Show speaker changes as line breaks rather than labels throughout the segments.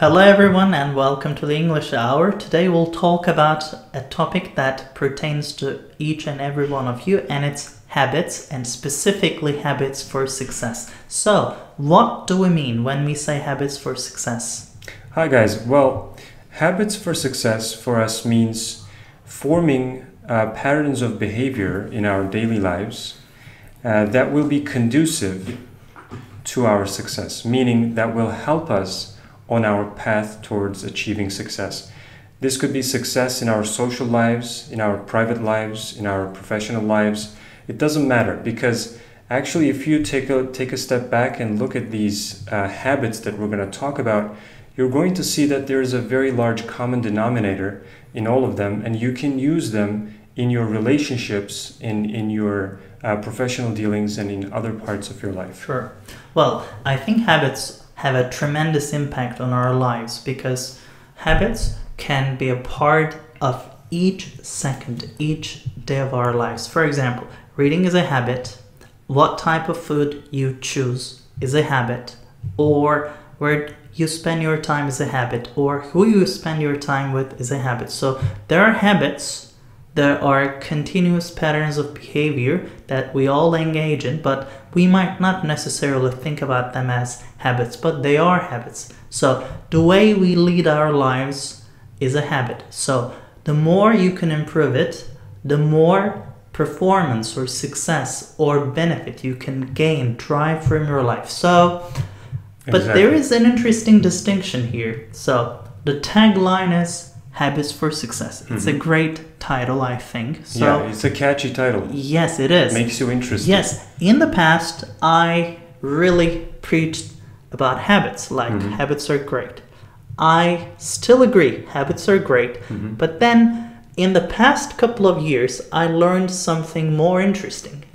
Hello everyone and welcome to the English Hour. Today we'll talk about a topic that pertains to each and every one of you, and it's habits, and specifically habits for success. So, what do we mean when we say habits for success?
Hi guys. Well, habits for success for us means forming patterns of behavior in our daily lives that will be conducive to our success, meaning that will help us on our path towards achieving success. This could be success in our social lives, in our private lives, in our professional lives. It doesn't matter, because actually if you take a step back and look at these habits that we're going to talk about, you're going to see that there is a very large common denominator in all of them, and you can use them in your relationships, in your professional dealings, and in other parts of your life.
Sure. Well, I think habits have a tremendous impact on our lives, because habits can be a part of each second, each day of our lives. For example, reading is a habit. What type of food you choose is a habit, or where you spend your time is a habit, or who you spend your time with is a habit. So there are habits. There are continuous patterns of behavior that we all engage in, but we might not necessarily think about them as habits, but they are habits. So the way we lead our lives is a habit. So the more you can improve it, the more performance or success or benefit you can gain, drive from your life. So, but there is an interesting distinction here. So the tagline is habits for success. It's a great title, I think. So,
yeah, it's a catchy title.
Yes, it is.
Makes you interested.
Yes. In the past, I really preached about habits, like habits are great. I still agree, habits are great. But then, in the past couple of years, I learned something more interesting.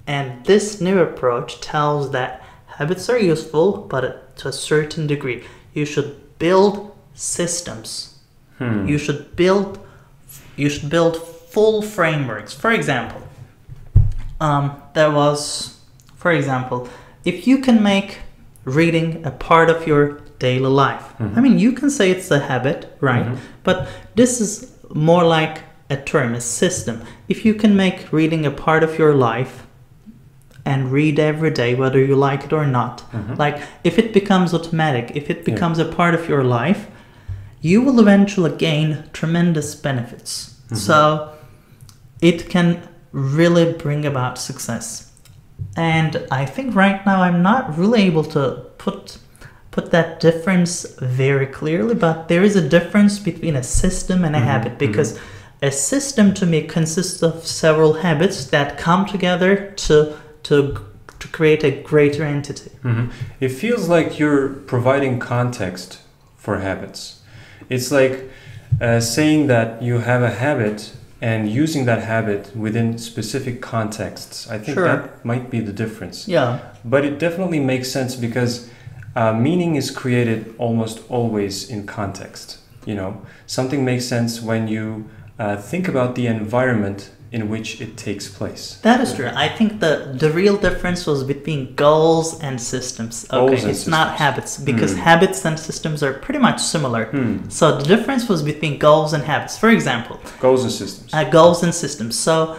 And this new approach tells that habits are useful, but to a certain degree. You should build systems. You should build full frameworks. For example, if you can make reading a part of your daily life, I mean, you can say it's a habit, right? But this is more like a term, a system. If you can make reading a part of your life and read every day, whether you like it or not, like if it becomes automatic, if it becomes a part of your life, you will eventually gain tremendous benefits. So it can really bring about success. And I think right now I'm not really able to put that difference very clearly, but there is a difference between a system and a habit, because a system to me consists of several habits that come together to create a greater entity.
It feels like you're providing context for habits. It's like saying that you have a habit and using that habit within specific contexts. I think that might be the difference.
Yeah.
But it definitely makes sense, because meaning is created almost always in context. You know, something makes sense when you think about the environment in which it takes place.
That is true. I think the real difference was between goals and systems. Okay, it's not habits, because habits and systems are pretty much similar. So the difference was between goals and habits. For example,
goals and systems.
Goals and systems. So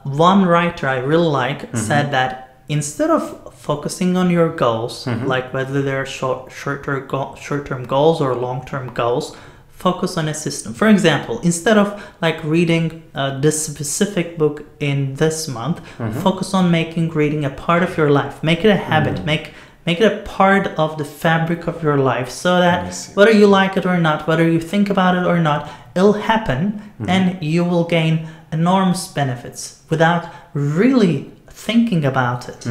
one writer I really like said that instead of focusing on your goals, like whether they're short-term goals or long-term goals, focus on a system. For example, instead of like reading this specific book in this month, focus on making reading a part of your life. Make it a habit. Make it a part of the fabric of your life, so that whether you like it or not, whether you think about it or not, it'll happen, and you will gain enormous benefits without really thinking about it.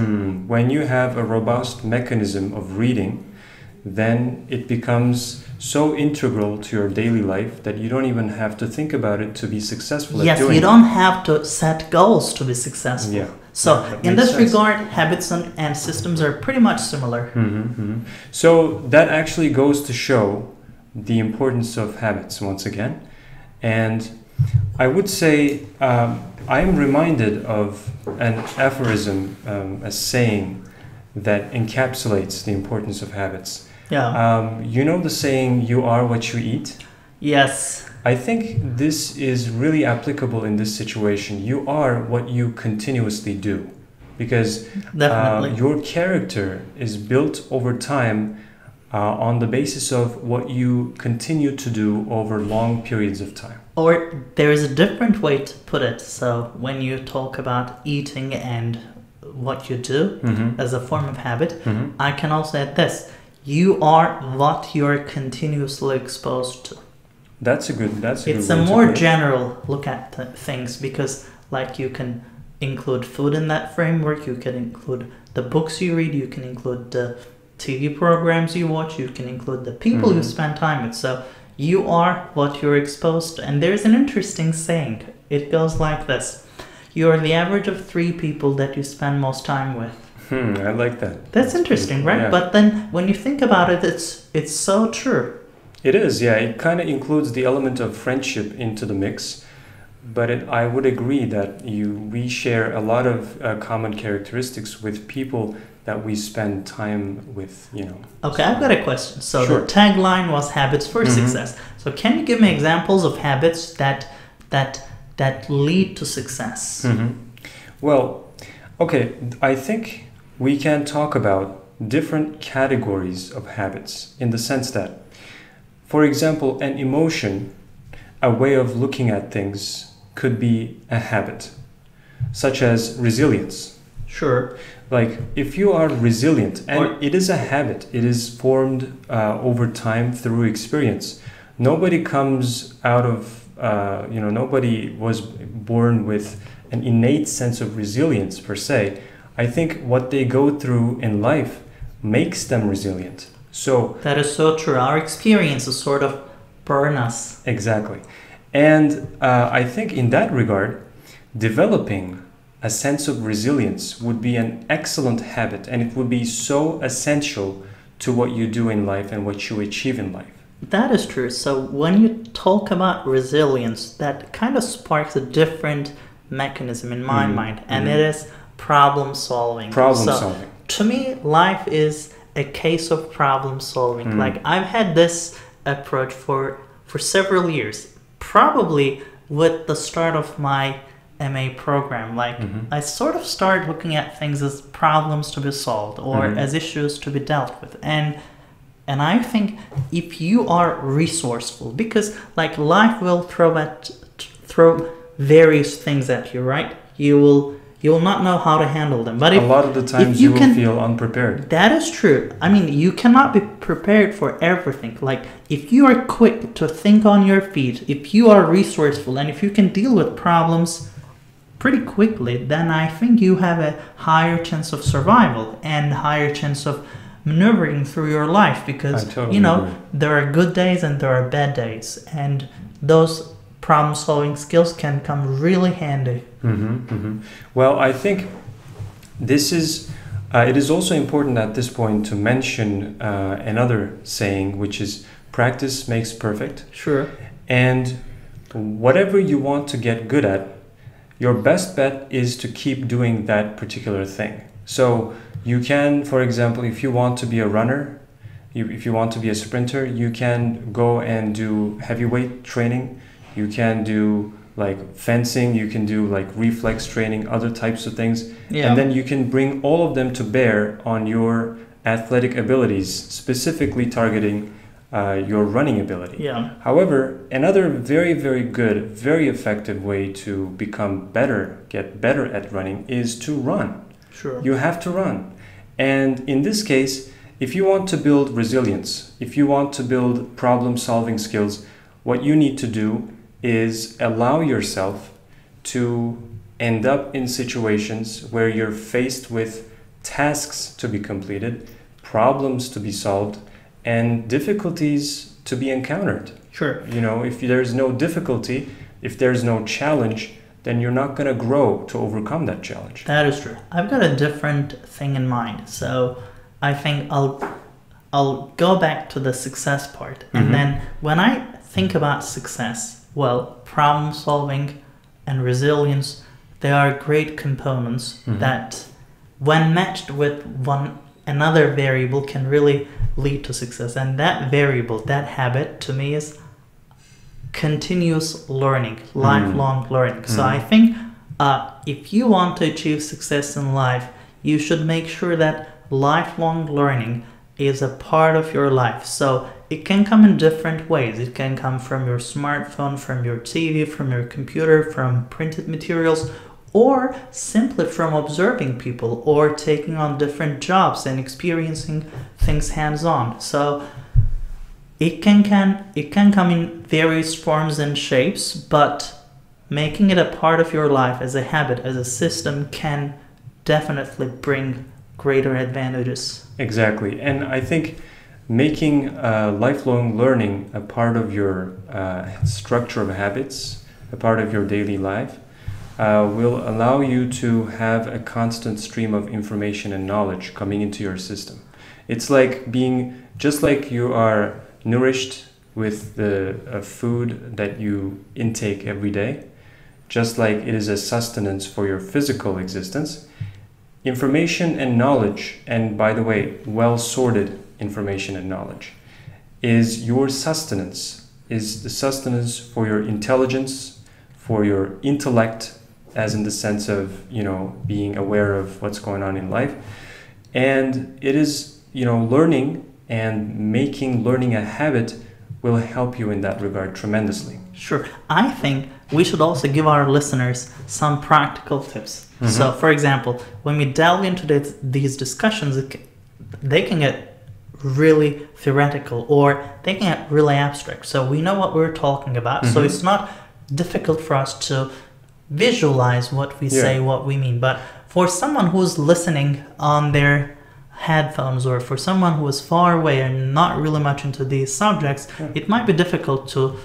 When you have a robust mechanism of reading, then it becomes so integral to your daily life that you don't even have to think about it to be successful at doing it.
Yes, you don't have to set goals to be successful.
Yeah.
So in this regard, habits and systems are pretty much similar.
So that actually goes to show the importance of habits once again. And I would say I'm reminded of an aphorism, a saying that encapsulates the importance of habits.
Yeah.
You know the saying, you are what you eat?
Yes.
I think this is really applicable in this situation. You are what you continuously do. Because
Definitely.
your character is built over time on the basis of what you continue to do over long periods of time.
Or there is a different way to put it. So when you talk about eating and what you do as a form of habit, I can also add this. You are what you're continuously exposed to.
That's a good
It's
way
a
to
more
put it.
general look at things, because like you can include food in that framework, you can include the books you read, you can include the TV programs you watch, you can include the people you spend time with. So you are what you're exposed to. And there's an interesting saying. It goes like this. You're the average of 3 people that you spend most time with.
I like that.
That's interesting, right?
Yeah.
But then when you think about it, it's so true.
It is, yeah. It kind of includes the element of friendship into the mix. But I would agree that we share a lot of common characteristics with people that we spend time with, you know.
Okay, I've got a question. So
Sure.
the tagline was habits for success. So can you give me examples of habits that lead to success?
Well, okay, I think we can talk about different categories of habits in the sense that, for example, an emotion, a way of looking at things, could be a habit, such as resilience.
Sure.
Like if you are resilient, and it is a habit, it is formed over time through experience. Nobody comes out of, nobody was born with an innate sense of resilience per se. I think what they go through in life makes them resilient. So
that is so true. Our experiences sort of burn us.
Exactly. And I think in that regard, developing a sense of resilience would be an excellent habit, and it would be so essential to what you do in life and what you achieve in life.
That is true. So when you talk about resilience, that kind of sparks a different mechanism in my mind, and it is problem solving.
Solving.
To me, life is a case of problem solving. Like I've had this approach for several years, probably with the start of my MA program. Like I sort of started looking at things as problems to be solved or as issues to be dealt with. And I think if you are resourceful, because like life will throw various things at you, right? You will not know how to handle them. But
a lot of the times you will feel unprepared.
That is true. I mean, you cannot be prepared for everything. Like if you are quick to think on your feet, if you are resourceful, and if you can deal with problems pretty quickly, then I think you have a higher chance of survival and higher chance of maneuvering through your life, because
totally agree.
There are good days and there are bad days, and those problem solving skills can come really handy.
Well, I think this is it is also important at this point to mention another saying, which is practice makes perfect.
Sure.
And whatever you want to get good at, your best bet is to keep doing that particular thing. So you can, for example, if you want to be a runner, if you want to be a sprinter, you can go and do heavyweight training. You can do like fencing, you can do like reflex training, other types of things.
Yeah.
And then you can bring all of them to bear on your athletic abilities, specifically targeting your running ability.
Yeah.
However, another very, very good, very effective way to become better, get better at running, is to run.
Sure.
You have to run. And in this case, if you want to build resilience, if you want to build problem-solving skills, what you need to do is allow yourself to end up in situations where you're faced with tasks to be completed, problems to be solved, and difficulties to be encountered.
Sure.
You know, if there's no difficulty, if there's no challenge, then you're not going to grow to overcome that challenge.
That is true. I've got a different thing in mind. So I think I'll go back to the success part. And then when I think about success, well, problem solving and resilience, they are great components that when matched with one another variable can really lead to success. And that variable, that habit, to me is continuous learning, lifelong learning. So I think if you want to achieve success in life, you should make sure that lifelong learning is a part of your life. So it can come in different ways. It can come from your smartphone, from your TV, from your computer, from printed materials, or simply from observing people or taking on different jobs and experiencing things hands-on. So it can come in various forms and shapes, but making it a part of your life as a habit, as a system, can definitely bring greater advantages.
Exactly. And I think making lifelong learning a part of your structure of habits, a part of your daily life, will allow you to have a constant stream of information and knowledge coming into your system. It's like just like you are nourished with the food that you intake every day, just like it is a sustenance for your physical existence. Information and knowledge, and by the way, well-sorted information and knowledge, is your sustenance, is the sustenance for your intelligence, for your intellect, as in the sense of, being aware of what's going on in life. And it is, learning and making learning a habit will help you in that regard tremendously.
Sure. I think we should also give our listeners some practical tips. So, for example, when we delve into these discussions, they can get really theoretical or they can get really abstract. So we know what we're talking about. So it's not difficult for us to visualize what we say, what we mean. But for someone who's listening on their headphones, or for someone who is far away and not really much into these subjects, it might be difficult to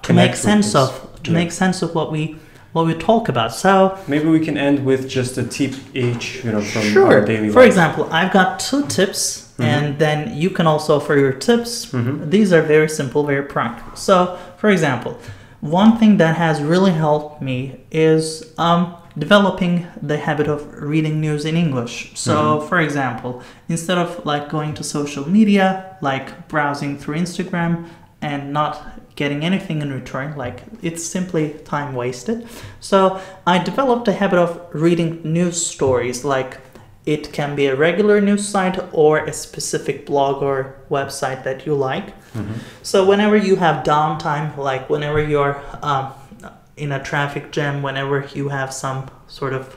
make sense of what we talk about. So
maybe we can end with just a tip each, from
sure.
our daily life.
For example, I've got 2 tips, and then you can also offer your tips. These are very simple, very practical. So, for example, one thing that has really helped me is developing the habit of reading news in English. So, for example, instead of going to social media, browsing through Instagram and not getting anything in return, it's simply time wasted. So I developed a habit of reading news stories. It can be a regular news site or a specific blog or website that you like. So whenever you have downtime, whenever you're in a traffic jam, whenever you have some sort of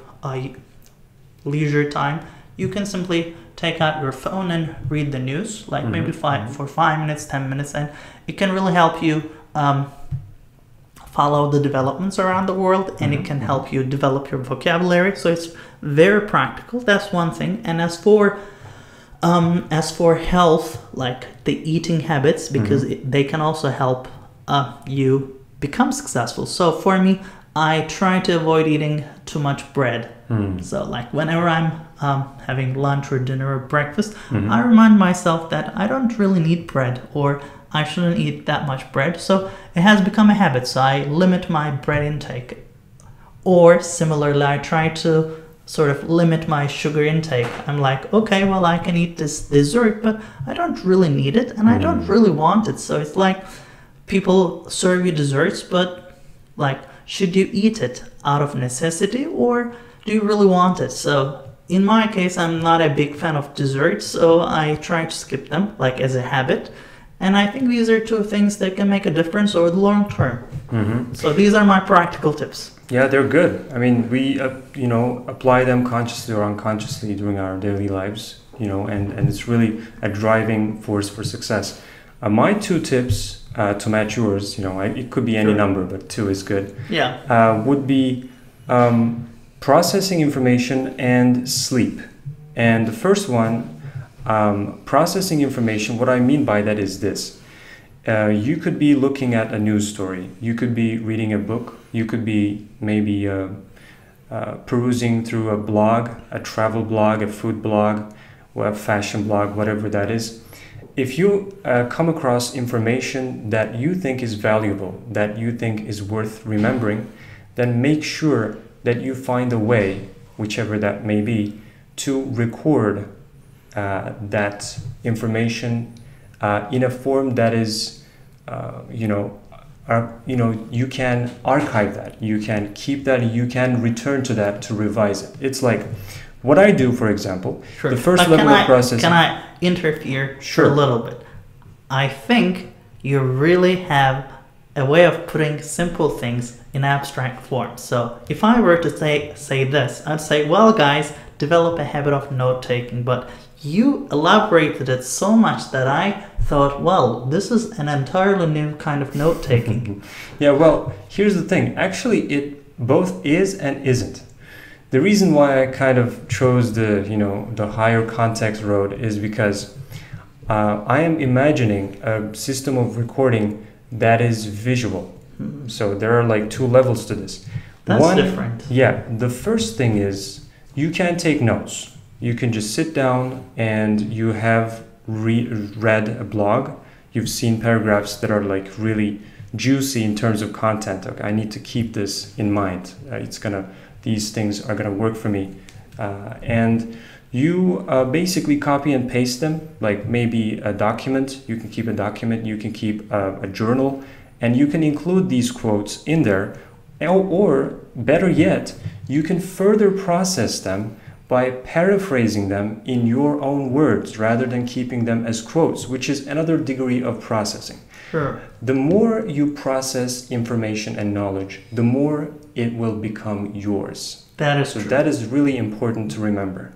leisure time, you can simply take out your phone and read the news, maybe for 5 minutes, 10 minutes, and it can really help you follow the developments around the world, and it can help you develop your vocabulary. So it's very practical. That's one thing. And as for health, the eating habits, because they can also help you become successful. So for me, I try to avoid eating too much bread. So whenever I'm having lunch or dinner or breakfast, I remind myself that I don't really need bread, or I shouldn't eat that much bread. So it has become a habit. So I limit my bread intake. Or similarly, I try to sort of limit my sugar intake. I'm okay, well, I can eat this dessert, but I don't really need it and I don't really want it. So it's people serve you desserts, but should you eat it out of necessity, or do you really want it? So in my case, I'm not a big fan of desserts, so I try to skip them as a habit. And I think these are 2 things that can make a difference over the long term. So these are my practical tips.
Yeah, they're good. I mean, we apply them consciously or unconsciously during our daily lives, and it's really a driving force for success. My 2 tips to match yours, it could be any number, but 2 is good.
Yeah.
Would be processing information and sleep. And the first one, processing information, what I mean by that is this. You could be looking at a news story. You could be reading a book. You could be maybe perusing through a blog, a travel blog, a food blog, or a fashion blog, whatever that is. If you come across information that you think is valuable, that you think is worth remembering, then make sure that you find a way, whichever that may be, to record that information in a form that is, you can archive that, you can keep that, you can return to that to revise it. It's like what I do, for example.
Sure.
The first level of processing.
Can I interfere
Sure.
a little bit? I think you really have a way of putting simple things in abstract form. So if I were to say this, I'd say, well, guys, develop a habit of note-taking. But you elaborated it so much that I thought, well, this is an entirely new kind of note-taking.
Yeah, well, here's the thing. Actually, it both is and isn't. The reason why I kind of chose the higher context road is because I am imagining a system of recording that is visual. So there are like two levels to this.
That's different.
Yeah, the first thing is you can take notes. You can just sit down and you have read a blog. You've seen paragraphs that are like really juicy in terms of content. Okay, I need to keep this in mind. These things are gonna work for me, and you basically copy and paste them. Like maybe a document. You can keep a document. You can keep a journal, and you can include these quotes in there. Or better yet, you can further process them by paraphrasing them in your own words rather than keeping them as quotes, which is another degree of processing.
Sure.
The more you process information and knowledge, the more it will become yours.
That is true.
That is really important to remember.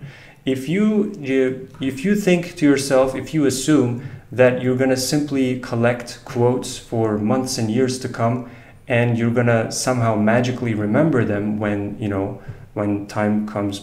If you think to yourself, if you assume that you're going to simply collect quotes for months and years to come, and you're going to somehow magically remember them when time comes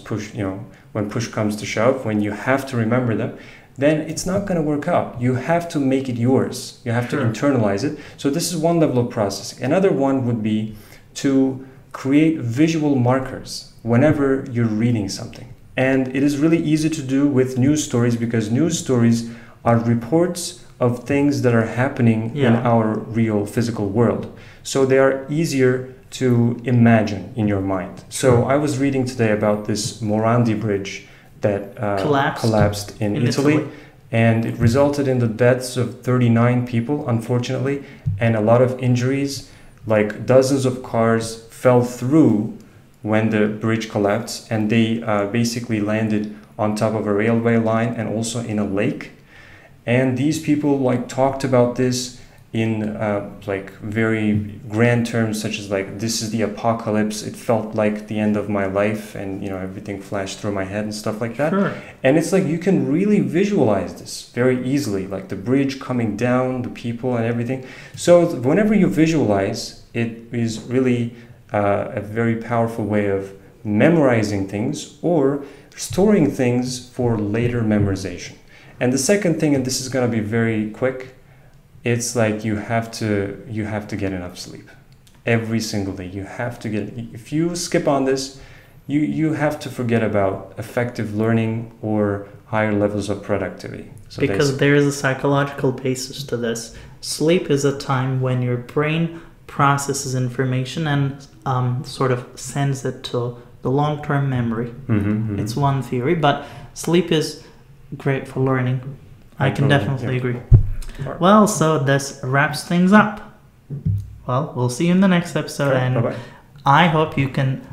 when push comes to shove, when you have to remember them, then it's not going to work out. You have to make it yours. You have to internalize it. So this is one level of processing. Another one would be to create visual markers whenever you're reading something. And it is really easy to do with news stories, because news stories are reports of things that are happening in our real physical world. So they are easier to imagine in your mind. So I was reading today about this Morandi Bridge that collapsed in Italy, and it resulted in the deaths of 39 people, unfortunately, and a lot of injuries. Like dozens of cars fell through when the bridge collapsed, and they basically landed on top of a railway line and also in a lake. And these people talked about this in very grand terms, such as this is the apocalypse. It felt like the end of my life, and everything flashed through my head and stuff like that.
Sure.
And it's you can really visualize this very easily, like the bridge coming down, the people and everything. So whenever you visualize, it is really a very powerful way of memorizing things or storing things for later memorization. And the second thing, and this is going to be very quick, it's you have to get enough sleep every single day. You have to get. If you skip on this, you have to forget about effective learning or higher levels of productivity. So
because there is a psychological basis to this. Sleep is a time when your brain processes information and sort of sends it to the long-term memory. It's one theory, but sleep is great for learning. I can definitely agree. Well, so this wraps things up. Well, we'll see you in the next episode, and
bye-bye.
I hope you can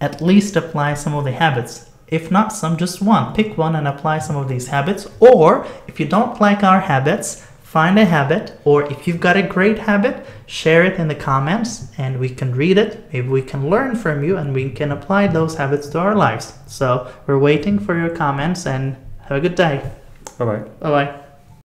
at least apply some of the habits. If not some, just one. Pick one and apply some of these habits. Or if you don't like our habits, find a habit, or if you've got a great habit, share it in the comments and we can read it. Maybe we can learn from you and we can apply those habits to our lives. So we're waiting for your comments, and have a good day.
Bye-bye.
Bye-bye.